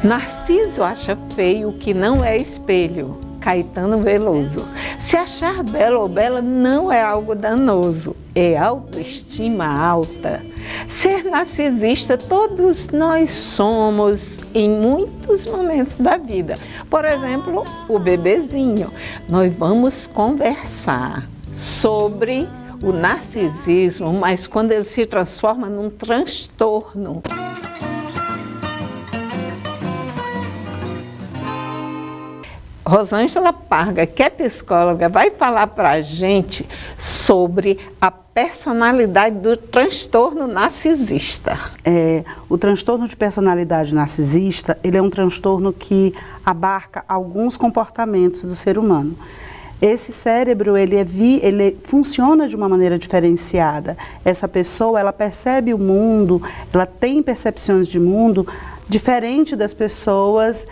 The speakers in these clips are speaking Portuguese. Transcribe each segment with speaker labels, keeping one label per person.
Speaker 1: Narciso acha feio o que não é espelho. Caetano Veloso. Se achar belo ou bela não é algo danoso, é autoestima alta. Ser narcisista todos nós somos em muitos momentos da vida. Por exemplo, o bebezinho. Nós vamos conversar sobre o narcisismo, mas quando ele se transforma num transtorno. Rosângela Parga, que é psicóloga, vai falar para a gente sobre a personalidade do transtorno narcisista.
Speaker 2: O transtorno de personalidade narcisista, ele é um transtorno que abarca alguns comportamentos do ser humano. Esse cérebro, ele funciona de uma maneira diferenciada. Essa pessoa, ela percebe o mundo, ela tem percepções de mundo diferente das pessoas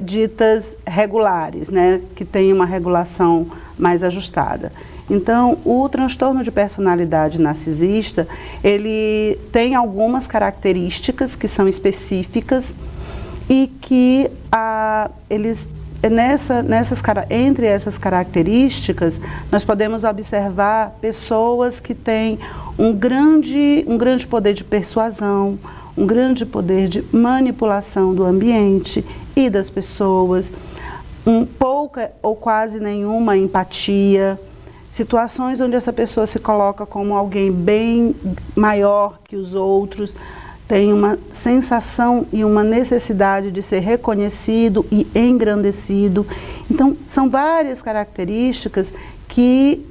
Speaker 2: ditas regulares, né, que têm uma regulação mais ajustada. Então, o transtorno de personalidade narcisista, ele tem algumas características que são específicas e que entre essas características, nós podemos observar pessoas que têm um grande poder de persuasão, um grande poder de manipulação do ambiente e das pessoas, pouca ou quase nenhuma empatia, situações onde essa pessoa se coloca como alguém bem maior que os outros, tem uma sensação e uma necessidade de ser reconhecido e engrandecido. Então, são várias características que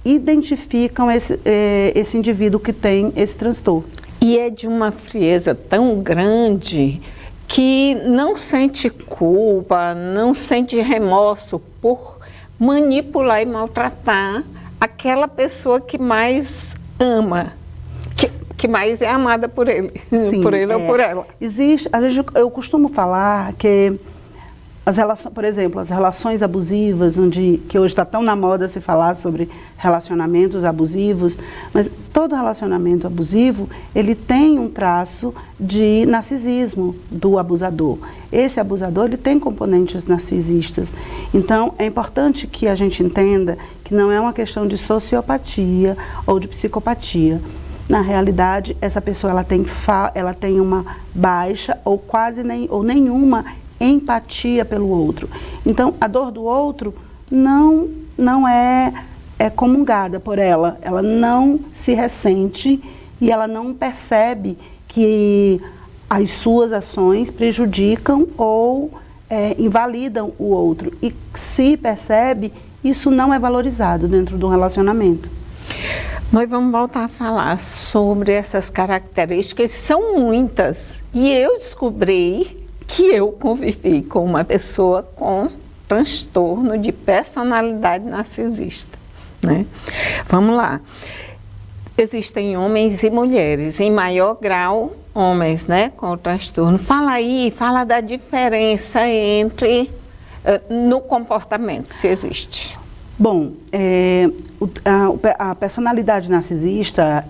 Speaker 2: identificam esse indivíduo que tem esse transtorno.
Speaker 1: E é de uma frieza tão grande que não sente culpa, não sente remorso por manipular e maltratar aquela pessoa que mais ama, que mais é amada por ele,
Speaker 2: Sim,
Speaker 1: por ele ou por ela.
Speaker 2: Existe, às vezes eu costumo falar que por exemplo, as relações abusivas, que hoje está tão na moda se falar sobre relacionamentos abusivos, mas todo relacionamento abusivo, ele tem um traço de narcisismo do abusador. Esse abusador, ele tem componentes narcisistas. Então, é importante que a gente entenda que não é uma questão de sociopatia ou de psicopatia. Na realidade, essa pessoa ela tem uma baixa ou quase nenhuma empatia pelo outro. Então, a dor do outro não é comungada por ela. Ela não se ressente e ela não percebe que as suas ações prejudicam ou invalidam o outro. E se percebe, isso não é valorizado dentro de um relacionamento.
Speaker 1: Nós vamos voltar a falar sobre essas características, são muitas. E eu descobri que eu convivi com uma pessoa com transtorno de personalidade narcisista, né? Vamos lá. Existem homens e mulheres, em maior grau, homens, né, com o transtorno. Fala da diferença no comportamento, se existe.
Speaker 2: Bom, a personalidade narcisista,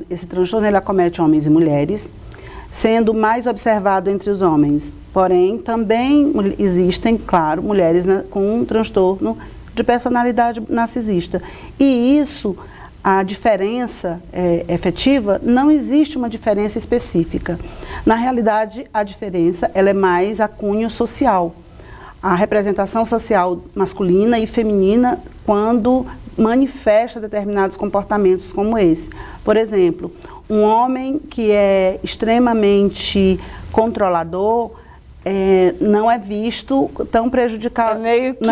Speaker 2: esse transtorno ele acomete homens e mulheres, sendo mais observado entre os homens. Porém, também existem, claro, mulheres com um transtorno de personalidade narcisista. E isso, a diferença efetiva, não existe uma diferença específica. Na realidade, a diferença ela é mais a cunho social. A representação social masculina e feminina quando manifesta determinados comportamentos como esse. Por exemplo, um homem que é extremamente controlador não é visto tão prejudicado.
Speaker 1: É meio que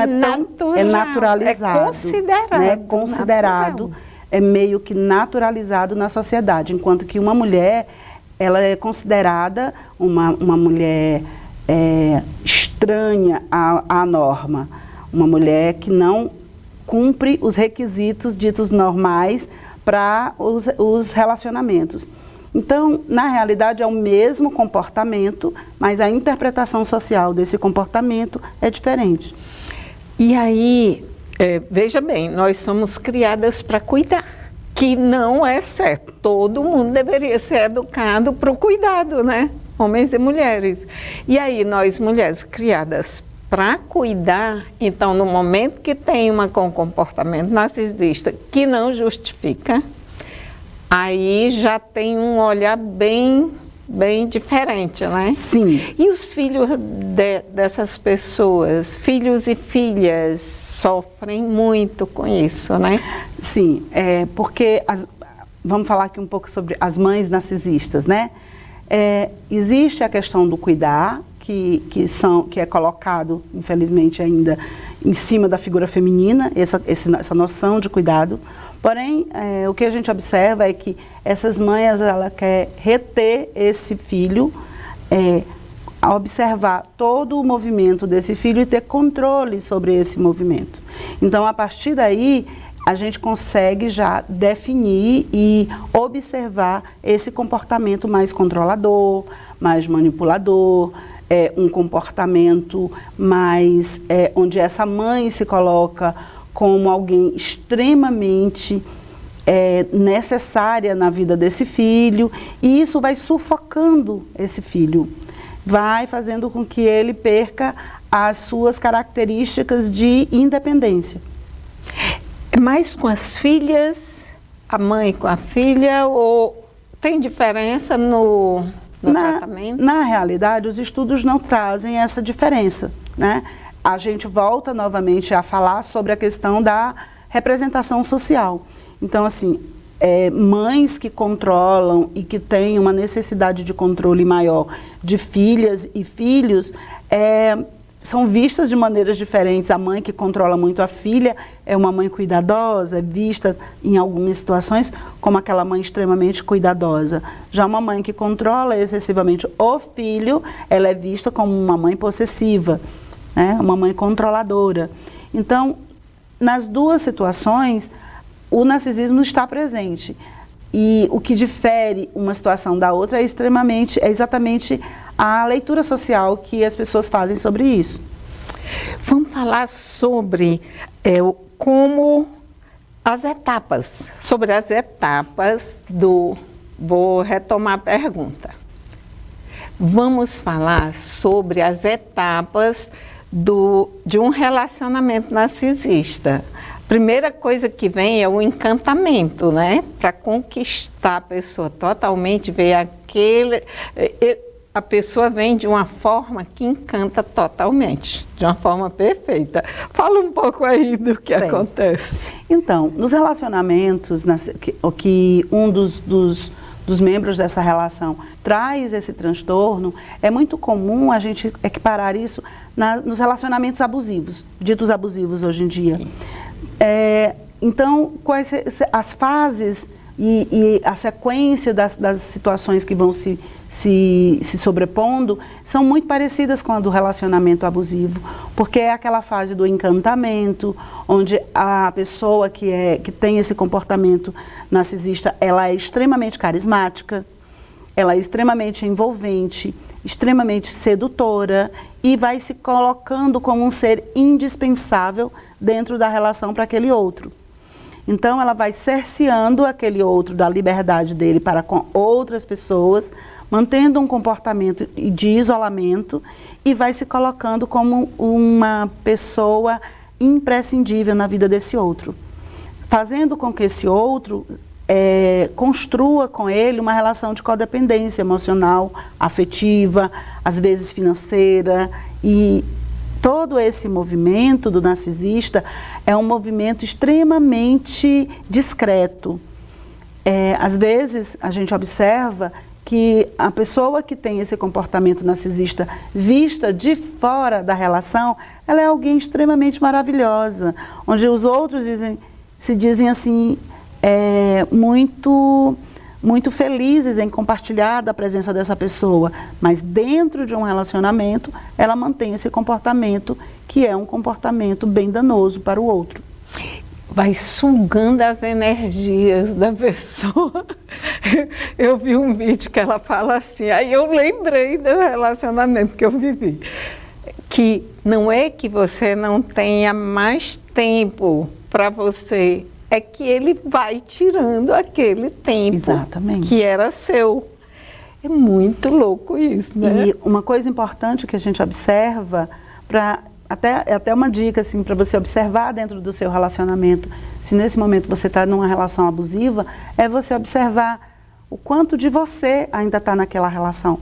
Speaker 2: é naturalizado.
Speaker 1: É considerado.
Speaker 2: Né? Considerado, é meio que naturalizado na sociedade. Enquanto que uma mulher, ela é considerada uma mulher estranha à norma. Uma mulher que não cumpre os requisitos ditos normais para os relacionamentos. Então, na realidade, é o mesmo comportamento, mas a interpretação social desse comportamento é diferente.
Speaker 1: E aí, veja bem, nós somos criadas para cuidar, que não é certo. Todo mundo deveria ser educado para o cuidado, né? homens e mulheres. E aí nós, mulheres criadas para cuidar, então no momento que tem uma com comportamento narcisista que não justifica, aí já tem um olhar bem diferente, né?
Speaker 2: Sim.
Speaker 1: E os filhos dessas pessoas, filhos e filhas, sofrem muito com isso, né?
Speaker 2: Sim, porque vamos falar aqui um pouco sobre as mães narcisistas, né? Existe a questão do cuidar, que é colocado, infelizmente, ainda em cima da figura feminina, essa noção de cuidado. Porém, o que a gente observa é que essas mães, ela quer reter esse filho, observar todo o movimento desse filho e ter controle sobre esse movimento. Então, a partir daí, a gente consegue já definir e observar esse comportamento mais controlador, mais manipulador, um comportamento mais onde essa mãe se coloca como alguém extremamente necessária na vida desse filho, e isso vai sufocando esse filho, vai fazendo com que ele perca as suas características de independência.
Speaker 1: Mas com as filhas, a mãe com a filha, ou tem diferença no tratamento?
Speaker 2: Na realidade, os estudos não trazem essa diferença, né? A gente volta novamente a falar sobre a questão da representação social. Então, assim, mães que controlam e que têm uma necessidade de controle maior de filhas e filhos, são vistas de maneiras diferentes. A mãe que controla muito a filha é uma mãe cuidadosa, é vista em algumas situações como aquela mãe extremamente cuidadosa. Já uma mãe que controla excessivamente o filho, ela é vista como uma mãe possessiva, né? Uma mãe controladora. Então, nas duas situações, o narcisismo está presente. E o que difere uma situação da outra é exatamente a leitura social que as pessoas fazem sobre isso.
Speaker 1: Vamos falar sobre como sobre as etapas Vou retomar a pergunta. Vamos falar sobre as etapas de um relacionamento narcisista. Primeira coisa que vem é o encantamento, né? Para conquistar a pessoa totalmente, a pessoa vem de uma forma que encanta totalmente, de uma forma perfeita. Fala um pouco aí do que acontece.
Speaker 2: Então, nos relacionamentos, que um dos membros dessa relação traz esse transtorno, é muito comum a gente equiparar isso nos relacionamentos abusivos, ditos abusivos hoje em dia. Então, quais as fases e a sequência das situações que vão se sobrepondo são muito parecidas com a do relacionamento abusivo, porque é aquela fase do encantamento, onde a pessoa que tem esse comportamento narcisista, ela é extremamente carismática, ela é extremamente envolvente, extremamente sedutora e vai se colocando como um ser indispensável dentro da relação para aquele outro. Então, ela vai cerceando aquele outro da liberdade dele para com outras pessoas, mantendo um comportamento de isolamento e vai se colocando como uma pessoa imprescindível na vida desse outro, fazendo com que esse outro construa com ele uma relação de codependência emocional, afetiva, às vezes financeira, e todo esse movimento do narcisista é um movimento extremamente discreto. Às vezes, a gente observa que a pessoa que tem esse comportamento narcisista vista de fora da relação, ela é alguém extremamente maravilhosa, onde os outros se dizem assim, muito felizes em compartilhar da presença dessa pessoa, mas dentro de um relacionamento, ela mantém esse comportamento que é um comportamento bem danoso para o outro.
Speaker 1: Vai sugando as energias da pessoa. Eu vi um vídeo que ela fala assim, aí eu lembrei do relacionamento que eu vivi, que não é que você não tenha mais tempo para você, é que ele vai tirando aquele tempo.
Speaker 2: Exatamente.
Speaker 1: Que era seu. É muito louco isso, né?
Speaker 2: E uma coisa importante que a gente observa, até uma dica assim, para você observar dentro do seu relacionamento, se nesse momento você está numa relação abusiva, é você observar o quanto de você ainda está naquela relação.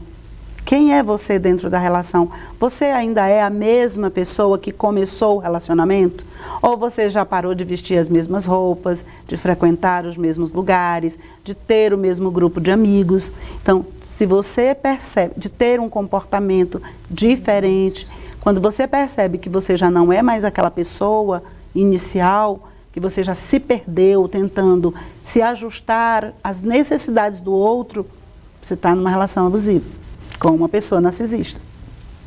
Speaker 2: Quem é você dentro da relação? Você ainda é a mesma pessoa que começou o relacionamento? Ou você já parou de vestir as mesmas roupas, de frequentar os mesmos lugares, de ter o mesmo grupo de amigos? Então, se você percebe de ter um comportamento diferente, quando você percebe que você já não é mais aquela pessoa inicial, que você já se perdeu tentando se ajustar às necessidades do outro, você está numa relação abusiva com uma pessoa narcisista.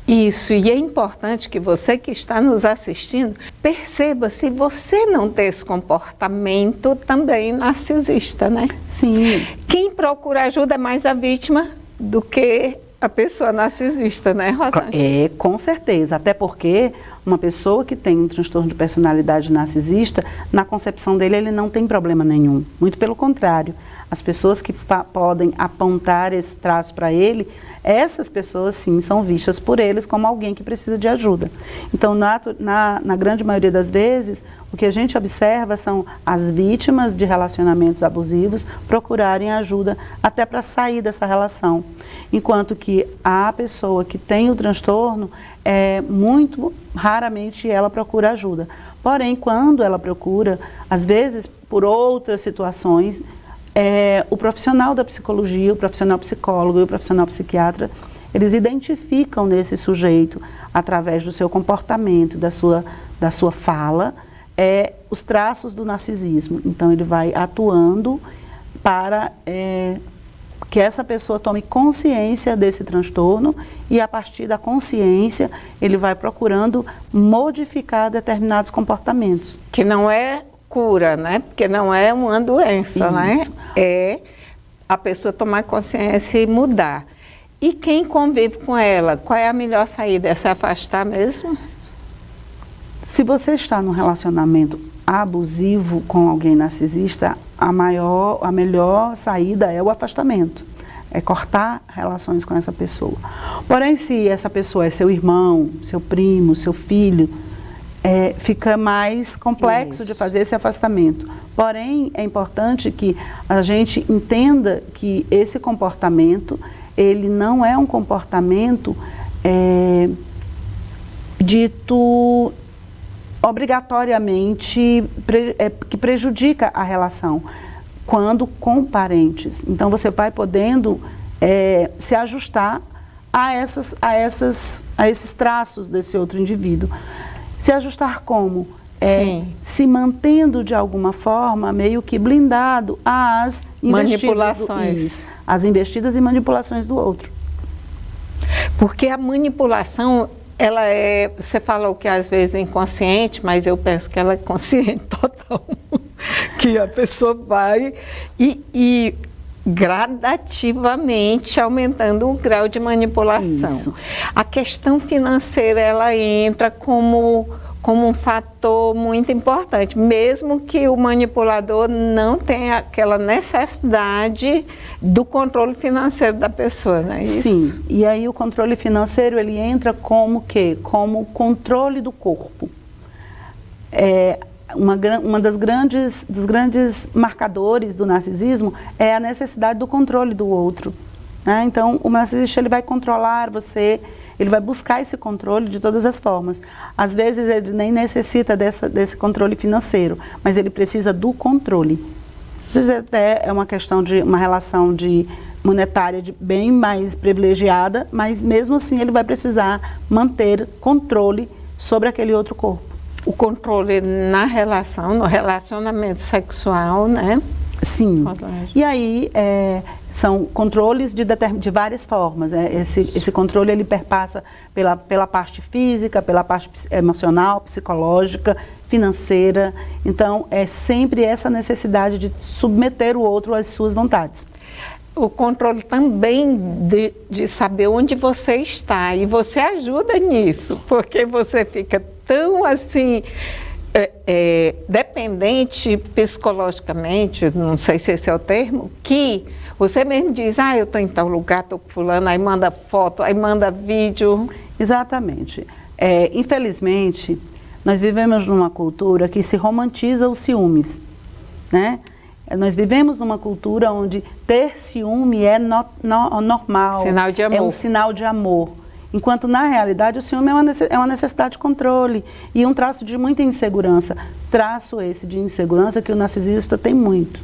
Speaker 1: Isso, e é importante que você que está nos assistindo perceba se você não tem esse comportamento também narcisista, né?
Speaker 2: Sim.
Speaker 1: Quem procura ajuda é mais a vítima do que a pessoa narcisista, né, Rosângela?
Speaker 2: É, com certeza, até porque uma pessoa que tem um transtorno de personalidade narcisista, na concepção dele ele não tem problema nenhum, muito pelo contrário. As pessoas que podem apontar esse traço para ele, essas pessoas sim são vistas por eles como alguém que precisa de ajuda. Então, na grande maioria das vezes, o que a gente observa são as vítimas de relacionamentos abusivos procurarem ajuda até para sair dessa relação. Enquanto que a pessoa que tem o transtorno, muito raramente ela procura ajuda. Porém, quando ela procura, às vezes por outras situações, o profissional da psicologia, o profissional psicólogo e o profissional psiquiatra, eles identificam nesse sujeito, através do seu comportamento, da sua fala, os traços do narcisismo. Então, ele vai atuando para que essa pessoa tome consciência desse transtorno e, a partir da consciência, ele vai procurando modificar determinados comportamentos.
Speaker 1: Que não é cura, né? Porque não é uma doença,
Speaker 2: Isso.
Speaker 1: né? É a pessoa tomar consciência e mudar. E quem convive com ela, qual é a melhor saída? É se afastar mesmo?
Speaker 2: Se você está num relacionamento abusivo com alguém narcisista, a melhor saída é o afastamento. É cortar relações com essa pessoa. Porém, se essa pessoa é seu irmão, seu primo, seu filho, fica mais complexo de fazer esse afastamento. Porém, é importante que a gente entenda que esse comportamento, ele não é um comportamento dito obrigatoriamente que prejudica a relação, quando com parentes. Então, você vai podendo se ajustar a esses traços desse outro indivíduo. Se ajustar como? Se mantendo de alguma forma meio que blindado às
Speaker 1: manipulações.
Speaker 2: As investidas e manipulações do outro.
Speaker 1: Porque a manipulação, ela você falou que às vezes é inconsciente, mas eu penso que ela é consciente total. Que a pessoa vai e gradativamente aumentando o grau de manipulação.
Speaker 2: Isso.
Speaker 1: A questão financeira, ela entra como um fator muito importante, mesmo que o manipulador não tenha aquela necessidade do controle financeiro da pessoa, não é isso?
Speaker 2: Sim, e aí o controle financeiro, ele entra como quê? Como controle do corpo. Uma dos grandes marcadores do narcisismo é a necessidade do controle do outro, né? Então, o narcisista, ele vai controlar você, ele vai buscar esse controle de todas as formas. Às vezes, ele nem necessita desse controle financeiro, mas ele precisa do controle. Às vezes, até é uma questão de uma relação monetária bem mais privilegiada, mas mesmo assim, ele vai precisar manter controle sobre aquele outro corpo.
Speaker 1: O controle na relação, no relacionamento sexual, né?
Speaker 2: Sim. E aí, são controles de várias formas. Esse controle, ele perpassa pela parte física, pela parte emocional, psicológica, financeira. Então, é sempre essa necessidade de submeter o outro às suas vontades.
Speaker 1: O controle também de saber onde você está, e você ajuda nisso, porque você fica tão assim dependente psicologicamente, não sei se esse é o termo, que você mesmo diz, eu estou em tal lugar, estou com fulano, aí manda foto, aí manda vídeo.
Speaker 2: Exatamente. Infelizmente, nós vivemos numa cultura que se romantiza os ciúmes, né? Nós vivemos numa cultura onde ter ciúme é normal.
Speaker 1: Sinal de amor.
Speaker 2: É um sinal de amor. Enquanto, na realidade, o ciúme é uma necessidade de controle e um traço de muita insegurança. Traço esse de insegurança que o narcisista tem muito.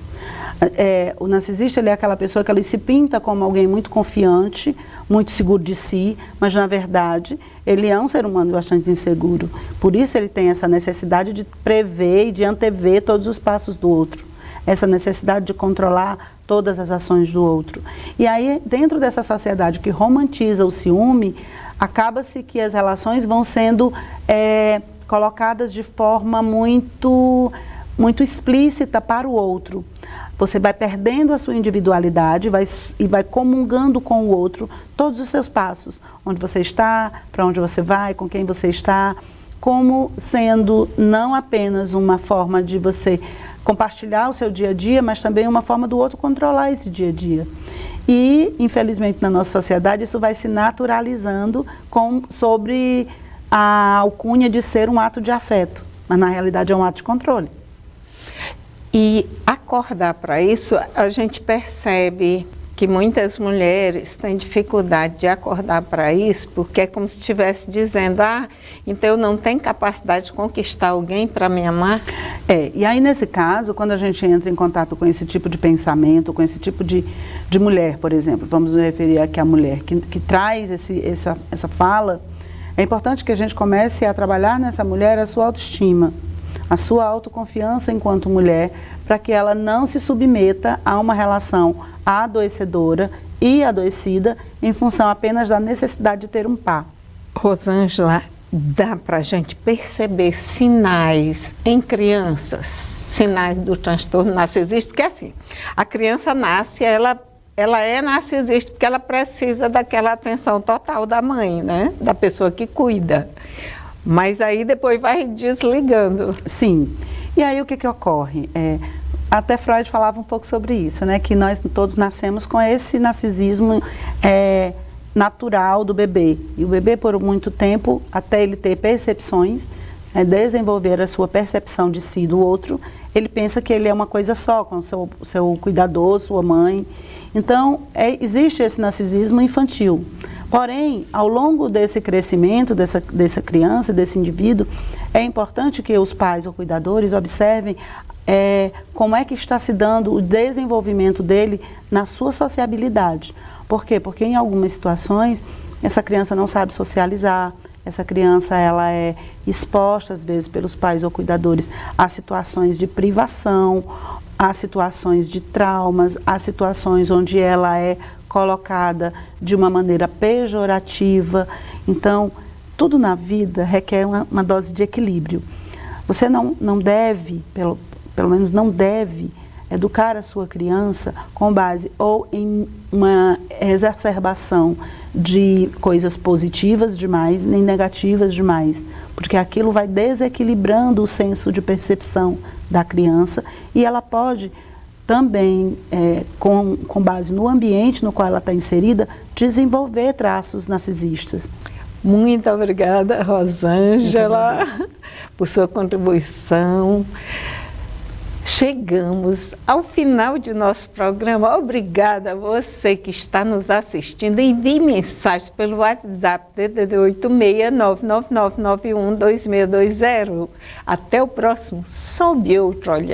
Speaker 2: O narcisista, ele é aquela pessoa que ele se pinta como alguém muito confiante, muito seguro de si, mas, na verdade, ele é um ser humano bastante inseguro. Por isso, ele tem essa necessidade de prever e de antever todos os passos do outro. Essa necessidade de controlar todas as ações do outro. E aí, dentro dessa sociedade que romantiza o ciúme, acaba-se que as relações vão sendo colocadas de forma muito explícita para o outro. Você vai perdendo a sua individualidade e vai comungando com o outro todos os seus passos. Onde você está, para onde você vai, com quem você está, como sendo não apenas uma forma de você compartilhar o seu dia a dia, mas também uma forma do outro controlar esse dia a dia. E, infelizmente, na nossa sociedade, isso vai se naturalizando sobre a alcunha de ser um ato de afeto, mas na realidade é um ato de controle.
Speaker 1: E acordar para isso, a gente percebe que muitas mulheres têm dificuldade de acordar para isso, porque é como se estivesse dizendo, então eu não tenho capacidade de conquistar alguém para me amar?
Speaker 2: E aí nesse caso, quando a gente entra em contato com esse tipo de pensamento, com esse tipo de mulher, por exemplo, vamos nos referir aqui à mulher que traz essa fala, é importante que a gente comece a trabalhar nessa mulher a sua autoestima, a sua autoconfiança enquanto mulher, para que ela não se submeta a uma relação adoecedora e adoecida em função apenas da necessidade de ter um par.
Speaker 1: Rosângela, dá para a gente perceber sinais em crianças, sinais do transtorno narcisista, que é assim, a criança nasce, ela é narcisista porque ela precisa daquela atenção total da mãe, né? Da pessoa que cuida. Mas aí depois vai desligando.
Speaker 2: Sim. E aí o que ocorre? Até Freud falava um pouco sobre isso, né? Que nós todos nascemos com esse narcisismo natural do bebê. E o bebê, por muito tempo, até ele ter percepções, desenvolver a sua percepção de si e do outro, ele pensa que ele é uma coisa só, com o seu cuidador, sua mãe. Então, existe esse narcisismo infantil. Porém, ao longo desse crescimento dessa criança, desse indivíduo, é importante que os pais ou cuidadores observem como é que está se dando o desenvolvimento dele na sua sociabilidade. Por quê? Porque em algumas situações, essa criança não sabe socializar, essa criança ela é exposta, às vezes, pelos pais ou cuidadores a situações de privação, a situações de traumas, a situações onde ela é colocada de uma maneira pejorativa. Então, tudo na vida requer uma dose de equilíbrio. Você não deve, pelo menos não deve, educar a sua criança com base ou em uma exacerbação de coisas positivas demais, nem negativas demais, porque aquilo vai desequilibrando o senso de percepção da criança e ela pode também, com base no ambiente no qual ela está inserida, desenvolver traços narcisistas.
Speaker 1: Muito obrigada, Rosângela, por sua contribuição. Chegamos ao final de nosso programa. Obrigada a você que está nos assistindo. Envie mensagens pelo WhatsApp DDD 86-99991-2620. Até o próximo Sob Outro Olhar.